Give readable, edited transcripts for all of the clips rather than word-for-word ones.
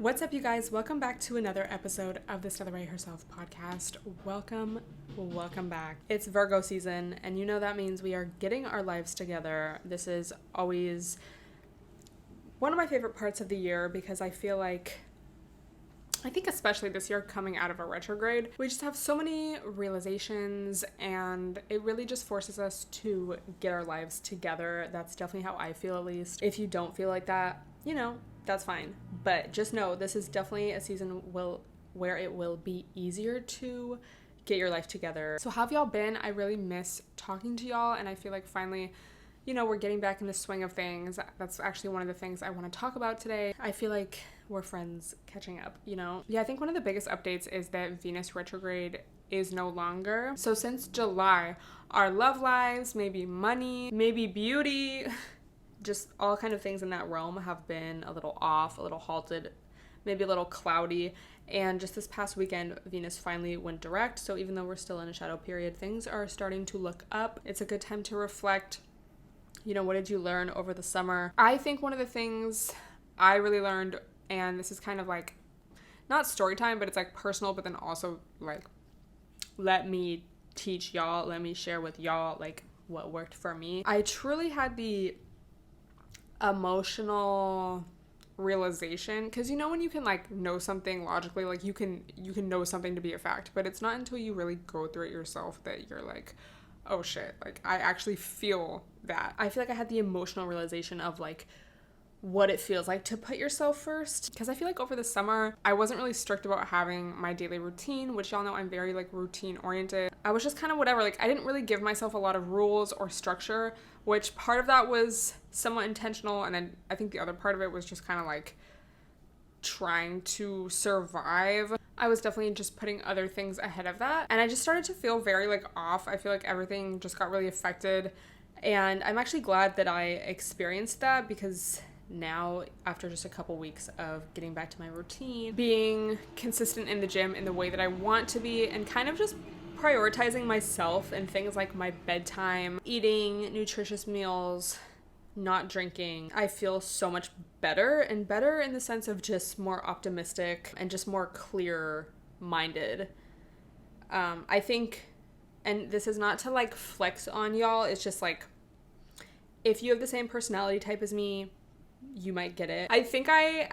What's up, you guys? Welcome back to another episode of the Stella herself podcast. Welcome back. It's Virgo season, and you know that means we are getting our lives together. This is always one of my favorite parts of the year because I think especially this year coming out of a retrograde, we just have so many realizations and it really just forces us to get our lives together. That's definitely how I feel, at least. If you don't feel like that, that's fine. But just know this is definitely a season where it will be easier to get your life together. So how have y'all been? I really miss talking to y'all, and I feel like finally, we're getting back in the swing of things. That's actually one of the things I want to talk about today. I feel like we're friends catching up, Yeah, I think one of the biggest updates is that Venus retrograde is no longer. So since July, our love lives, maybe money, maybe beauty, just all kind of things in that realm have been a little off, a little halted, maybe a little cloudy. And just this past weekend, Venus finally went direct. So even though we're still in a shadow period, things are starting to look up. It's a good time to reflect. What did you learn over the summer? I think one of the things I really learned, and this is kind of like, not story time, but it's like personal, but then also like, let me teach y'all, let me share with y'all like what worked for me. I truly had the emotional realization, because when you can like know something logically, like you can know something to be a fact, but it's not until you really go through it yourself that you're like, oh shit, like I actually feel that. I feel like I had the emotional realization of like what it feels like to put yourself first, because I feel like over the summer I wasn't really strict about having my daily routine, which y'all know I'm very like routine oriented. I was just kind of whatever, like I didn't really give myself a lot of rules or structure, which part of that was somewhat intentional, and then I think the other part of it was just kind of like trying to survive. I was definitely just putting other things ahead of that, and I just started to feel very like off. I feel like everything just got really affected, and I'm actually glad that I experienced that, because now, after just a couple weeks of getting back to my routine, being consistent in the gym in the way that I want to be, and kind of just prioritizing myself and things like my bedtime, eating nutritious meals, not drinking, I feel so much better in the sense of just more optimistic and just more clear-minded. I think, and this is not to like flex on y'all, it's just like, if you have the same personality type as me, you might get it. I think I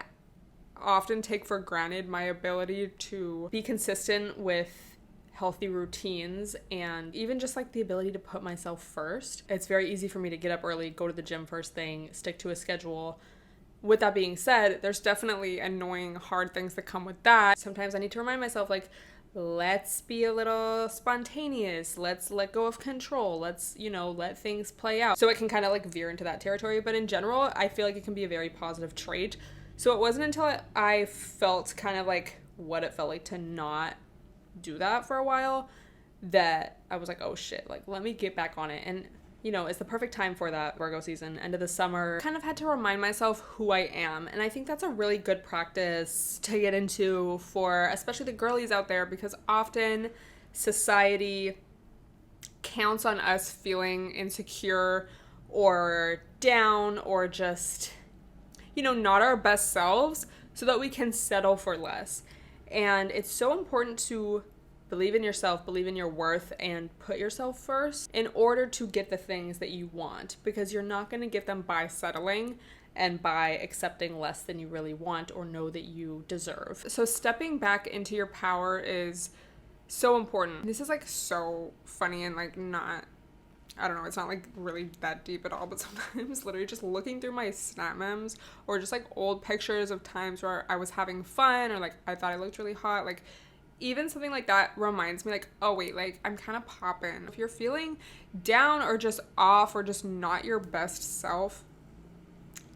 often take for granted my ability to be consistent with healthy routines, and even just like the ability to put myself first. It's very easy for me to get up early, go to the gym first thing, stick to a schedule. With that being said, there's definitely annoying, hard things that come with that. Sometimes I need to remind myself, like, let's be a little spontaneous. Let's let go of control. Let's, let things play out. So it can kind of like veer into that territory. But in general, I feel like it can be a very positive trait. So it wasn't until I felt kind of like what it felt like to not do that for a while that I was like, oh shit, like let me get back on it. And it's the perfect time for that Virgo season, end of the summer. Kind of had to remind myself who I am. And I think that's a really good practice to get into for especially the girlies out there, because often society counts on us feeling insecure or down or just, not our best selves so that we can settle for less. And it's so important to believe in yourself, believe in your worth, and put yourself first in order to get the things that you want, because you're not going to get them by settling and by accepting less than you really want or know that you deserve. So stepping back into your power is so important. This is like so funny and like not, I don't know, it's not like really that deep at all, but sometimes literally just looking through my Snap memes or just like old pictures of times where I was having fun or like I thought I looked really hot, like even something like that reminds me like, oh wait, like I'm kind of popping. If you're feeling down or just off or just not your best self,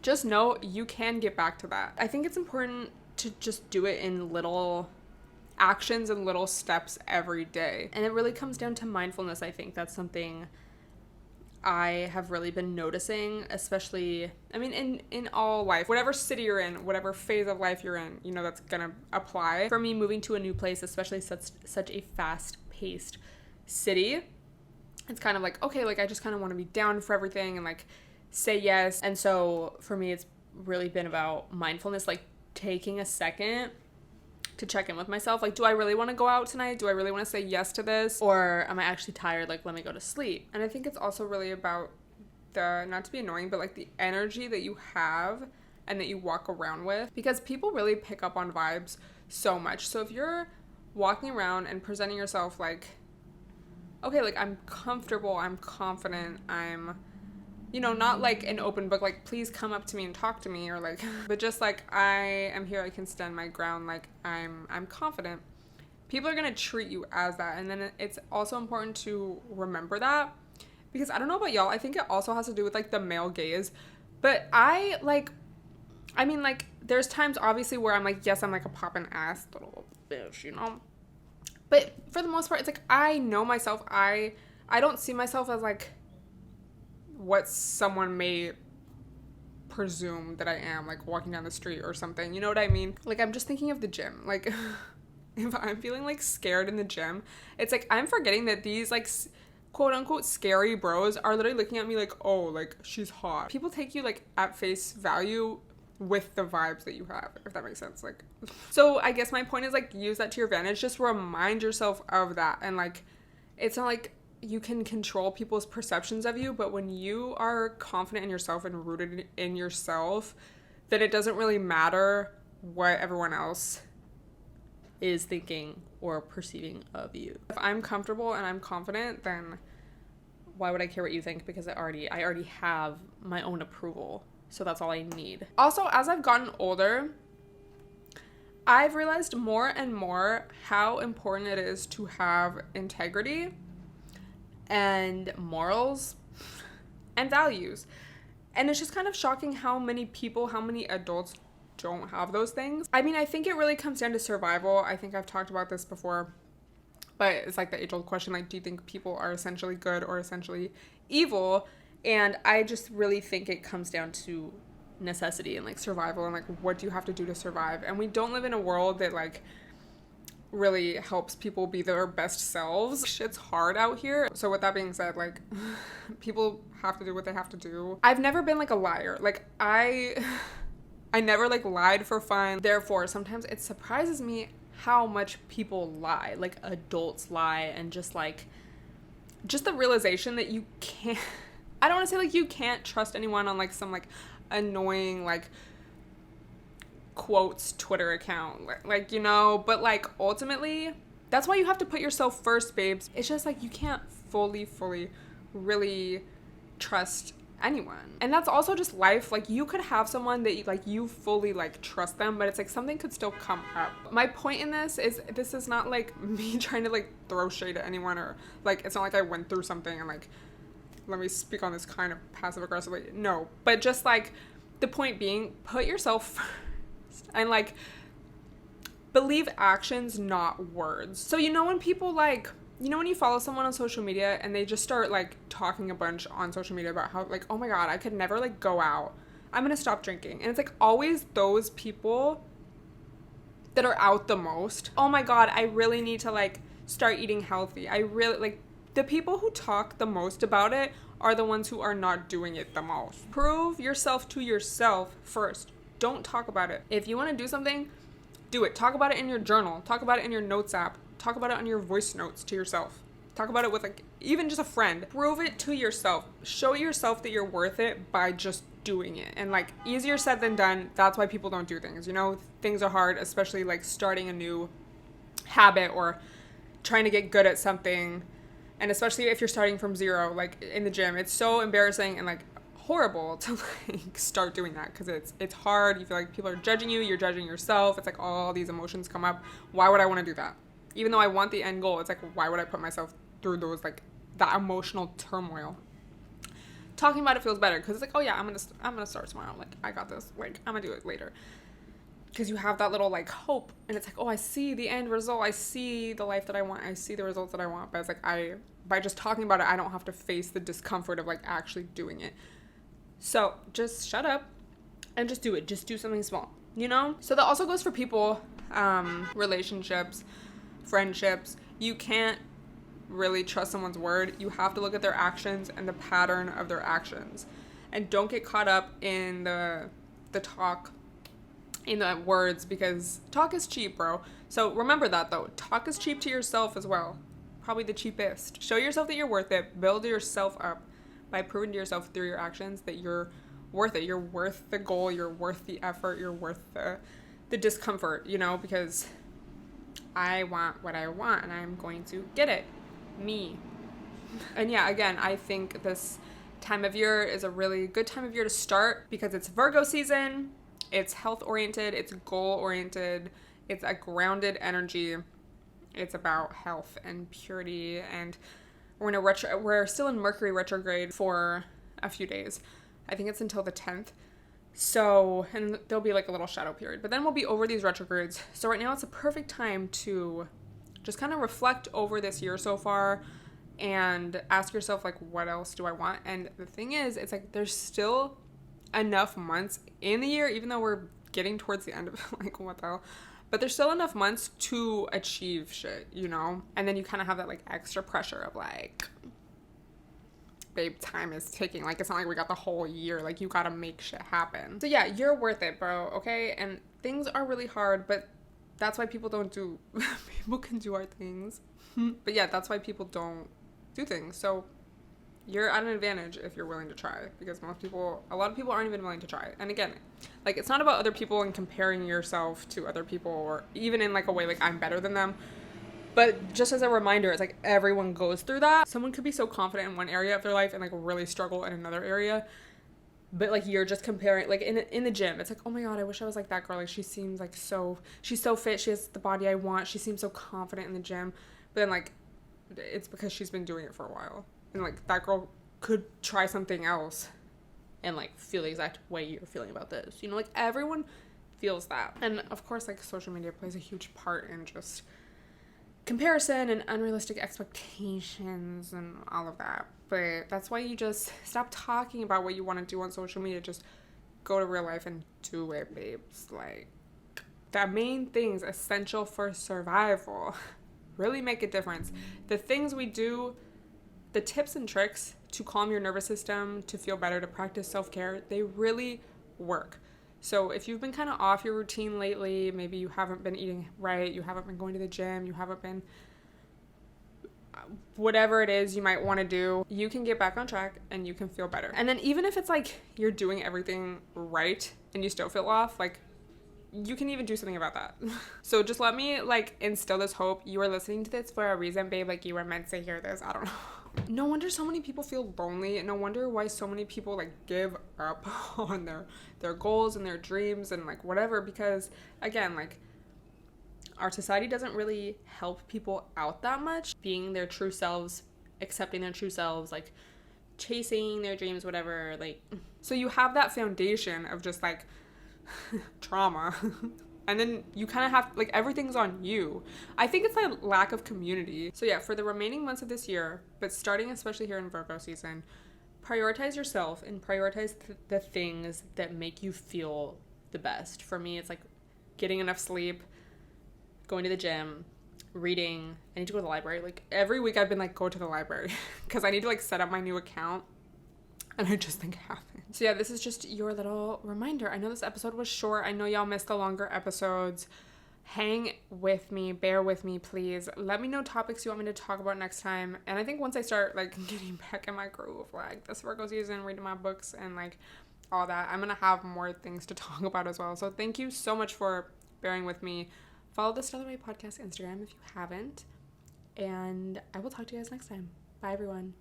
just know you can get back to that. I think it's important to just do it in little actions and little steps every day. And it really comes down to mindfulness. I think that's something I have really been noticing, especially, in all life, whatever city you're in, whatever phase of life you're in, that's gonna apply. For me, moving to a new place, especially such a fast-paced city, it's kind of like, okay, like I just kind of want to be down for everything and like say yes. And so for me, it's really been about mindfulness, like taking a second to check in with myself. Like, do I really want to go out tonight? Do I really want to say yes to this? Or am I actually tired? Like, let me go to sleep. And I think it's also really about the, not to be annoying, but like the energy that you have and that you walk around with, because people really pick up on vibes so much. So if you're walking around and presenting yourself like, okay, like I'm comfortable, I'm confident, I'm, you know, not like an open book, like please come up to me and talk to me, or like, but just like I am here, I can stand my ground, like I'm confident. People are gonna treat you as that. And then it's also important to remember that, because I don't know about y'all, I think it also has to do with like the male gaze. But there's times obviously where I'm like, yes, I'm like a poppin' ass little bitch, you know? But for the most part, it's like, I know myself. I don't see myself as like what someone may presume that I am, like walking down the street or something. You know what I mean? Like, I'm just thinking of the gym. Like, if I'm feeling like scared in the gym, it's like I'm forgetting that these like quote unquote scary bros are literally looking at me like, oh, like she's hot. People take you like at face value with the vibes that you have, if that makes sense. Like, so I guess my point is like, use that to your advantage. Just remind yourself of that. And like, it's not like you can control people's perceptions of you, but when you are confident in yourself and rooted in yourself, then it doesn't really matter what everyone else is thinking or perceiving of you. If I'm comfortable and I'm confident, then why would I care what you think? Because I already have my own approval. So that's all I need. Also, as I've gotten older, I've realized more and more how important it is to have integrity and morals and values. And it's just kind of shocking how many people, how many adults don't have those things. I mean, I think it really comes down to survival. I think I've talked about this before, but it's like the age-old question, like, do you think people are essentially good or essentially evil? And I just really think it comes down to necessity and like survival and like what do you have to do to survive. And we don't live in a world that like really helps people be their best selves. Shit's hard out here. So with that being said, like people have to do what they have to do. I've never been like a liar. Like I never like lied for fun. Therefore, sometimes it surprises me how much people lie, like adults lie, and just the realization that you can't, I don't want to say like you can't trust anyone on like some like annoying like quotes Twitter account, like, you know, but like ultimately that's why you have to put yourself first, babes. It's just like you can't fully really trust anyone. And that's also just life. Like you could have someone that you fully like trust them, but it's like something could still come up. My point in this is not like me trying to like throw shade at anyone, or like it's not like I went through something and like let me speak on this kind of passive aggressively. No, but just like the point being, put yourself first and like believe actions, not words. So you know when people like, you know when you follow someone on social media and they just start like talking a bunch on social media about how like, oh my god, I could never like go out, I'm gonna stop drinking, and it's like always those people that are out the most. Oh my god, I really need to like start eating healthy. I really like, the people who talk the most about it are the ones who are not doing it the most. Prove yourself to yourself first. Don't talk about it. If you want to do something, do it. Talk about it in your journal. Talk about it in your notes app. Talk about it on your voice notes to yourself. Talk about it with like even just a friend. Prove it to yourself. Show yourself that you're worth it by just doing it. And like, easier said than done. That's why people don't do things. You know, things are hard, especially like starting a new habit or trying to get good at something. And especially if you're starting from zero, like in the gym, it's so embarrassing and like horrible to like start doing that, because it's hard. You feel like people are judging you, you're judging yourself. It's like all these emotions come up. Why would I want to do that? Even though I want the end goal, it's like, why would I put myself through those, like that emotional turmoil? Talking about it feels better, because it's like, oh yeah, I'm gonna start tomorrow. Like I got this. Like I'm gonna do it later. Because you have that little like hope, and it's like, oh, I see the end result, I see the life that I want, I see the results that I want. But it's like, by just talking about it, I don't have to face the discomfort of like actually doing it. So just shut up and just do it. Just do something small, you know? So that also goes for people, relationships, friendships. You can't really trust someone's word. You have to look at their actions and the pattern of their actions, and don't get caught up in the talk in the words, because talk is cheap, bro. So remember that, though. Talk is cheap to yourself as well. Probably the cheapest. Show yourself that you're worth it. Build yourself up by proving to yourself through your actions that you're worth it. You're worth the goal. You're worth the effort. You're worth the discomfort, you know, because I want what I want and I'm going to get it. Me. And yeah, again, I think this time of year is a really good time of year to start because it's Virgo season. It's health oriented. It's goal oriented. It's a grounded energy. It's about health and purity. And we're still in Mercury retrograde for a few days. I think it's until the 10th. So, and there'll be like a little shadow period, but then we'll be over these retrogrades. So right now it's a perfect time to just kind of reflect over this year so far and ask yourself, like, what else do I want? And the thing is, it's like there's still enough months in the year, even though we're getting towards the end of it, like, what the hell? But there's still enough months to achieve shit, you know? And then you kind of have that, like, extra pressure of, like, babe, time is ticking. Like, it's not like we got the whole year. Like, you gotta make shit happen. So, yeah, you're worth it, bro, okay? And things are really hard, but that's why people don't do... people can do hard things. But, yeah, that's why people don't do things. So, you're at an advantage if you're willing to try, because a lot of people aren't even willing to try. And again, like, it's not about other people and comparing yourself to other people, or even in, like, a way, like, I'm better than them. But just as a reminder, it's like everyone goes through that. Someone could be so confident in one area of their life and, like, really struggle in another area. But, like, you're just comparing, like, in the gym, it's like, oh my God, I wish I was like that girl. Like, she seems like she's so fit. She has the body I want. She seems so confident in the gym. But then, like, it's because she's been doing it for a while. And, like, that girl could try something else and, like, feel the exact way you're feeling about this. You know, like, everyone feels that. And, of course, like, social media plays a huge part in just comparison and unrealistic expectations and all of that. But that's why you just stop talking about what you want to do on social media. Just go to real life and do it, babes. Like, the main things essential for survival really make a difference. The things we do, the tips and tricks to calm your nervous system, to feel better, to practice self-care, they really work. So if you've been kind of off your routine lately, maybe you haven't been eating right, you haven't been going to the gym, you haven't been, whatever it is you might want to do, you can get back on track and you can feel better. And then even if it's like you're doing everything right and you still feel off, like, you can even do something about that. So just let me, like, instill this hope. You are listening to this for a reason, babe. Like, you were meant to hear this. I don't know. No wonder so many people feel lonely. No wonder why so many people, like, give up on their goals and their dreams and, like, whatever. Because, again, like, our society doesn't really help people out that much. Being their true selves, accepting their true selves, like, chasing their dreams, whatever. Like, so you have that foundation of just, like, trauma. And then you kind of have, like, everything's on you. I think it's like lack of community. So yeah, for the remaining months of this year, but starting especially here in Virgo season, prioritize yourself and prioritize the things that make you feel the best. For me, it's like getting enough sleep, going to the gym, reading. I need to go to the library. Like, every week I've been like, go to the library because I need to, like, set up my new account. And I just think it happened. So yeah, this is just your little reminder. I know this episode was short. I know y'all missed the longer episodes. Hang with me. Bear with me, please. Let me know topics you want me to talk about next time. And I think once I start, like, getting back in my groove, like, this Virgo season, reading my books and, like, all that, I'm going to have more things to talk about as well. So thank you so much for bearing with me. Follow the Stella Podcast Instagram if you haven't. And I will talk to you guys next time. Bye, everyone.